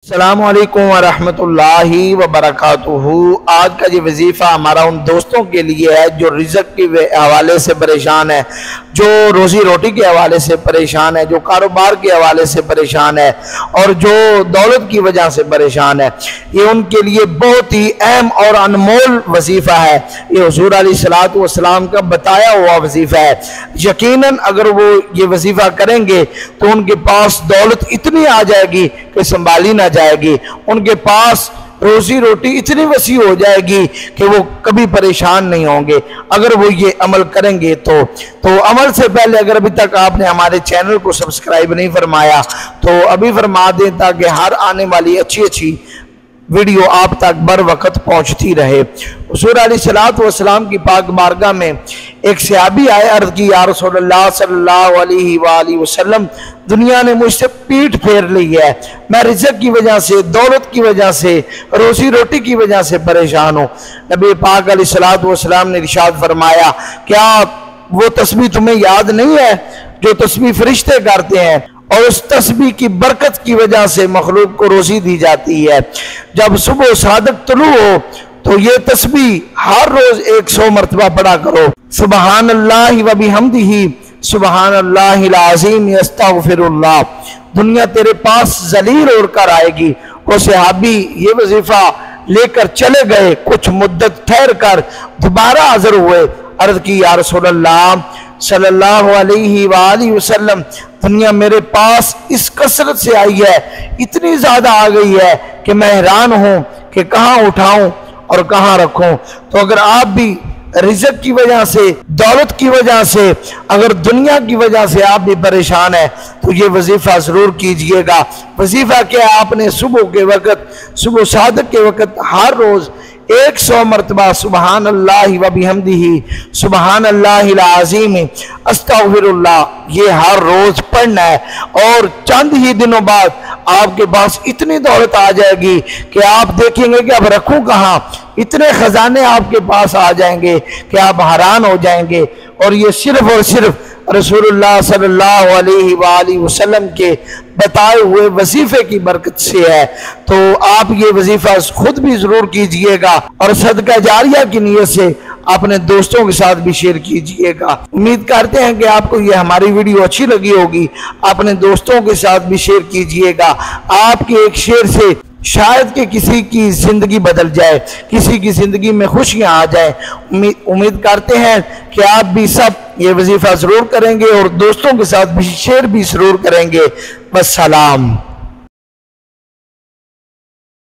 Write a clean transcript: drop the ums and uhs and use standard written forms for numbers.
السلام علیکم ورحمۃ وبرکاتہ۔ آج کا یہ وظیفہ ہمارا ان دوستوں کے لیے ہے جو رزق کے حوالے سے پریشان ہے، جو روزی روٹی کے حوالے سے پریشان ہے، جو کاروبار کے حوالے سے پریشان ہے اور جو دولت کی وجہ سے پریشان ہے۔ یہ ان کے لیے بہت ہی اہم اور انمول وظیفہ ہے۔ یہ حضور علیہ السلام کا بتایا ہوا وظیفہ ہے۔ یقیناً اگر وہ یہ وظیفہ کریں گے تو ان کے پاس دولت اتنی آ جائے گی کہ سنبھالی نہ جائے گی، ان کے پاس روزی روٹی اتنی وسیع ہو جائے گی کہ وہ کبھی پریشان نہیں ہوں گے اگر وہ یہ عمل کریں گے۔ تو عمل سے پہلے اگر ابھی تک آپ نے ہمارے چینل کو سبسکرائب نہیں فرمایا تو ابھی فرما دیں تاکہ ہر آنے والی اچھی ویڈیو آپ تک بر وقت پہنچتی رہے۔ حضور علیہ السلام کی پاک بارگاہ میں ایک صحابی آئے، عرض کی یا رسول اللہ صلی اللہ علیہ وآلہ وسلم، دنیا نے مجھ سے پیٹھ پھیر لی ہے، میں رزق کی وجہ سے، دولت کی وجہ سے، روزی روٹی کی وجہ سے پریشان ہوں۔ نبی پاک علیہ السلام نے ارشاد فرمایا، کیا وہ تسبیح تمہیں یاد نہیں ہے جو تسبیح فرشتے کرتے ہیں اور اس تسبیح کی برکت کی وجہ سے مخلوق کو روزی دی جاتی ہے؟ جب صبح صادق طلوع ہو تو یہ تسبیح ہر روز 100 مرتبہ پڑھا کرو، سبحان اللہ و بحمدہ سبحان اللہ العظیم استغفر اللہ۔ دنیا تیرے پاس ذلیل ہو کر آئے گی۔ وہ صحابی یہ وظیفہ لے کر چلے گئے، کچھ مدت ٹھہر کر دوبارہ حاضر ہوئے، عرض کی یا رسول اللہ صلی اللہ علیہ وآلہ وسلم، دنیا میرے پاس اس کثرت سے آئی ہے، اتنی زیادہ آ گئی ہے کہ میں حیران ہوں کہ کہاں اٹھاؤں اور کہاں رکھوں۔ تو اگر آپ بھی رزق کی وجہ سے، دولت کی وجہ سے، اگر دنیا کی وجہ سے آپ بھی پریشان ہیں تو یہ وظیفہ ضرور کیجئے گا۔ وظیفہ کیا آپ نے صبح کے وقت، صبح صادق کے وقت ہر روز 100 مرتبہ سبحان اللہ و بحمدہ سبحان اللہ العظیم استغفر اللہ یہ ہر روز پڑھنا ہے، اور چند ہی دنوں بعد آپ کے پاس اتنی دولت آ جائے گی کہ آپ دیکھیں گے کہ اب رکھوں کہاں، اتنے خزانے آپ کے پاس آ جائیں گے کہ آپ حیران ہو جائیں گے۔ اور یہ صرف اور صرف رسول اللہ صلی اللہ علیہ وآلہ وسلم کے بتائے ہوئے وظیفے کی برکت سے ہے۔ تو آپ یہ وظیفہ خود بھی ضرور کیجئے گا اور صدقہ جاریہ کی نیت سے اپنے دوستوں کے ساتھ بھی شیئر کیجئے گا۔ امید کرتے ہیں کہ آپ کو یہ ہماری ویڈیو اچھی لگی ہوگی، اپنے دوستوں کے ساتھ بھی شیئر کیجئے گا۔ آپ کے ایک شیئر سے شاید کہ کسی کی زندگی بدل جائے، کسی کی زندگی میں خوشیاں آ جائیں۔ امید کرتے ہیں کہ آپ بھی سب یہ وظیفہ ضرور کریں گے اور دوستوں کے ساتھ بھی شیئر بھی ضرور کریں گے۔ والسلام۔